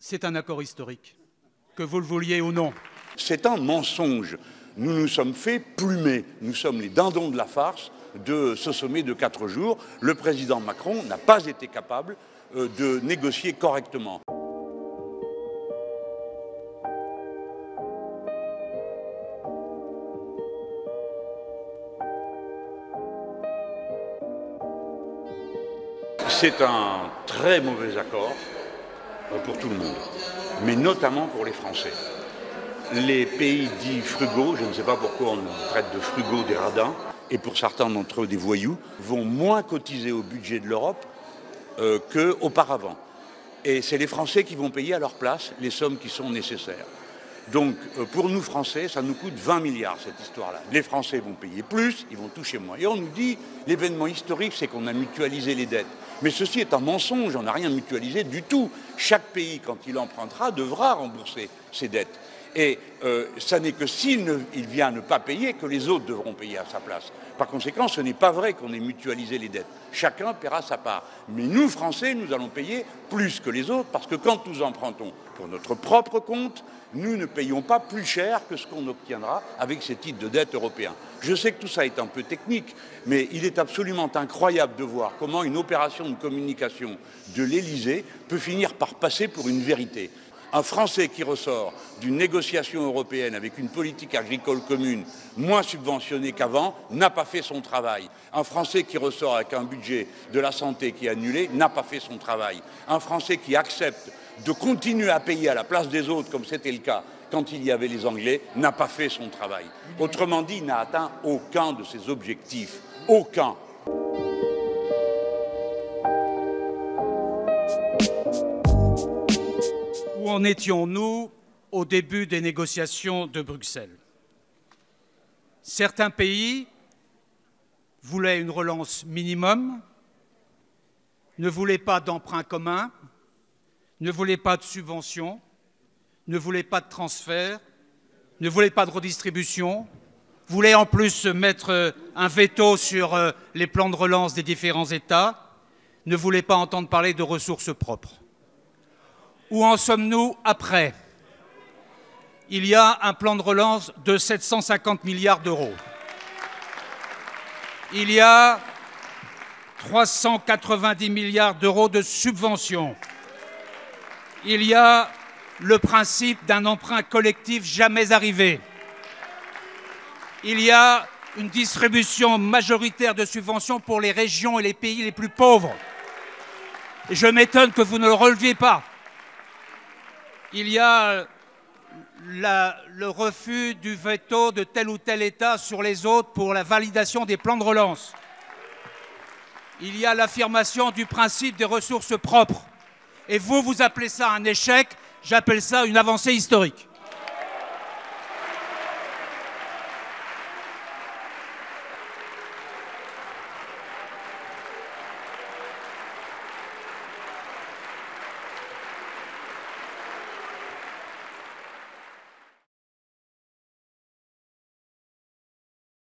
c'est un accord historique, que vous le vouliez ou non. C'est un mensonge. Nous nous sommes fait plumer. Nous sommes les dindons de la farce de ce sommet de 4 jours. Le président Macron n'a pas été capable de négocier correctement. C'est un très mauvais accord pour tout le monde, mais notamment pour les Français. Les pays dits frugaux, je ne sais pas pourquoi on traite de frugaux des radins, et pour certains d'entre eux des voyous, vont moins cotiser au budget de l'Europe qu'auparavant. Et c'est les Français qui vont payer à leur place les sommes qui sont nécessaires. Donc pour nous Français, ça nous coûte 20 milliards cette histoire-là. Les Français vont payer plus, ils vont toucher moins. Et on nous dit, l'événement historique, c'est qu'on a mutualisé les dettes. Mais ceci est un mensonge, on n'a rien mutualisé du tout. Chaque pays, quand il empruntera, devra rembourser ses dettes. Et ça n'est que s'il vient ne pas payer que les autres devront payer à sa place. Par conséquent, ce n'est pas vrai qu'on ait mutualisé les dettes. Chacun paiera sa part. Mais nous, Français, nous allons payer plus que les autres parce que quand nous empruntons pour notre propre compte, nous ne payons pas plus cher que ce qu'on obtiendra avec ces titres de dette européens. Je sais que tout ça est un peu technique, mais il est absolument incroyable de voir comment une opération de communication de l'Élysée peut finir par passer pour une vérité. Un Français qui ressort d'une négociation européenne avec une politique agricole commune moins subventionnée qu'avant n'a pas fait son travail. Un Français qui ressort avec un budget de la santé qui est annulé n'a pas fait son travail. Un Français qui accepte de continuer à payer à la place des autres, comme c'était le cas quand il y avait les Anglais, n'a pas fait son travail. Autrement dit, il n'a atteint aucun de ses objectifs. Aucun. Où en étions-nous au début des négociations de Bruxelles? Certains pays voulaient une relance minimum, ne voulaient pas d'emprunt commun, ne voulaient pas de subventions, ne voulaient pas de transfert, ne voulaient pas de redistribution, voulaient en plus mettre un veto sur les plans de relance des différents États, ne voulaient pas entendre parler de ressources propres. Où en sommes-nous après? Il y a un plan de relance de 750 milliards d'euros. Il y a 390 milliards d'euros de subventions. Il y a le principe d'un emprunt collectif jamais arrivé. Il y a une distribution majoritaire de subventions pour les régions et les pays les plus pauvres. Et je m'étonne que vous ne le releviez pas. Il y a le refus du veto de tel ou tel État sur les autres pour la validation des plans de relance. Il y a l'affirmation du principe des ressources propres. Et vous, vous appelez ça un échec, j'appelle ça une avancée historique.